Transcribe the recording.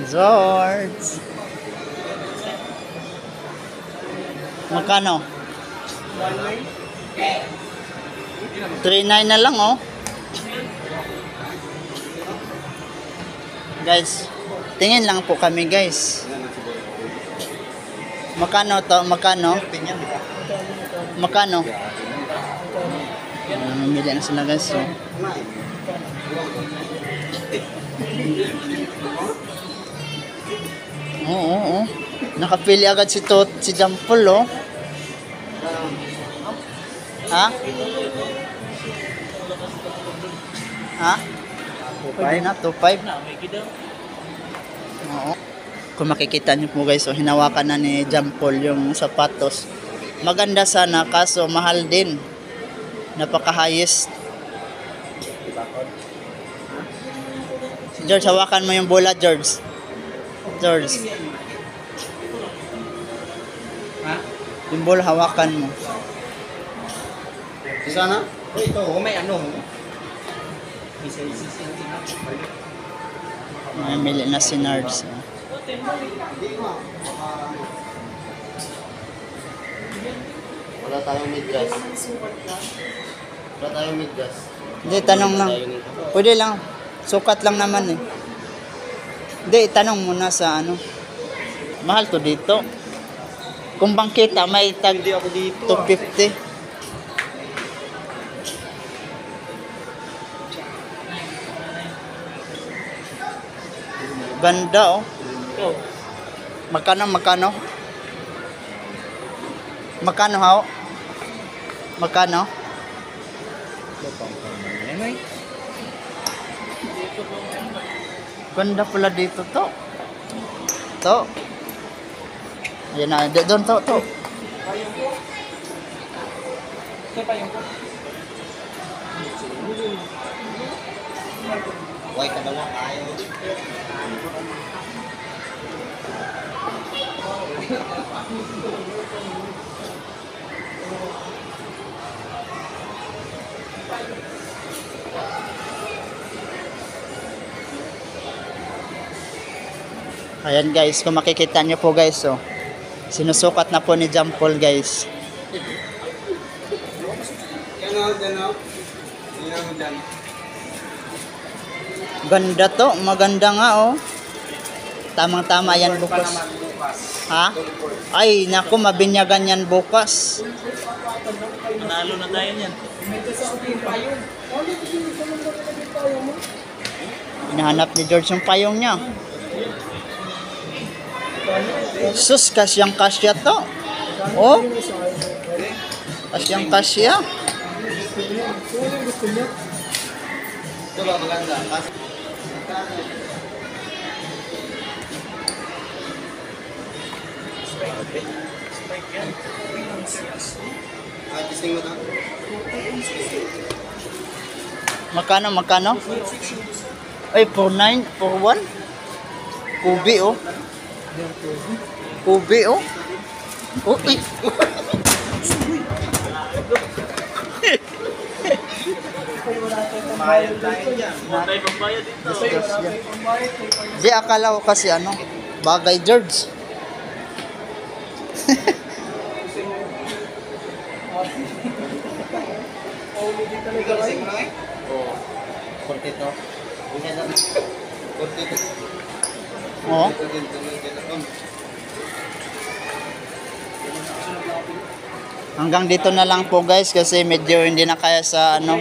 George. Magkano? 3.9 na lang, oh. Guys, tingin lang po kami, guys. Magkano to? Magkano? Magkano? Mamili na sila, guys. So. Oo. Nakapili agad si Jampol, oh. Ha? Ha? 2.5 na, 2.5. Oo. Kung makikita niyo po, guys, so hinawakan na ni Jampol yung sapatos. Maganda sana, kaso mahal din. Napaka-highest. George, hawakan mo yung bola, George. George. Ha? Yung bola, hawakan mo. Sana? Oh, ito, may ano. Mamili na si Nards. Wala tayong mid-gas. Wala tayong mid-gas. Hindi, tanong lang. Pwede lang. Sukat lang naman, eh. Hindi, tanong muna sa ano. Mahal to dito. Kung bangkita, may tag Hindi ako dito. 250. Ganda, oh. Magkano? Magkano, hao? Magkano? Ganda pala dito, to. To. Ayan na, doon, to. Huwag ka daw ayaw. Ayan, guys, kung makikita nyo po, guys, so sinusukat na po ni Jampol, guys. Ganda to, maganda nga, oh. Tamang-tama yan bukas. Ha? Ay, naku, mabinyagan yan bukas. Manalo na tayo niyan. Hinahanap ni George yung payong niya. Sus, kasyang kasya to. Oh. Kasyang kasya. Ito ba maganda? Testing mo ito? Magkano? Ay, 4.9, 4.1. Kubi, oh. Kubi, oh. Oh, ay. Di, akala ko kasi ano, bagay, George. Kortito. Kortito. Oh. Hanggang dito na lang po, guys, kasi medyo hindi na kaya sa ano.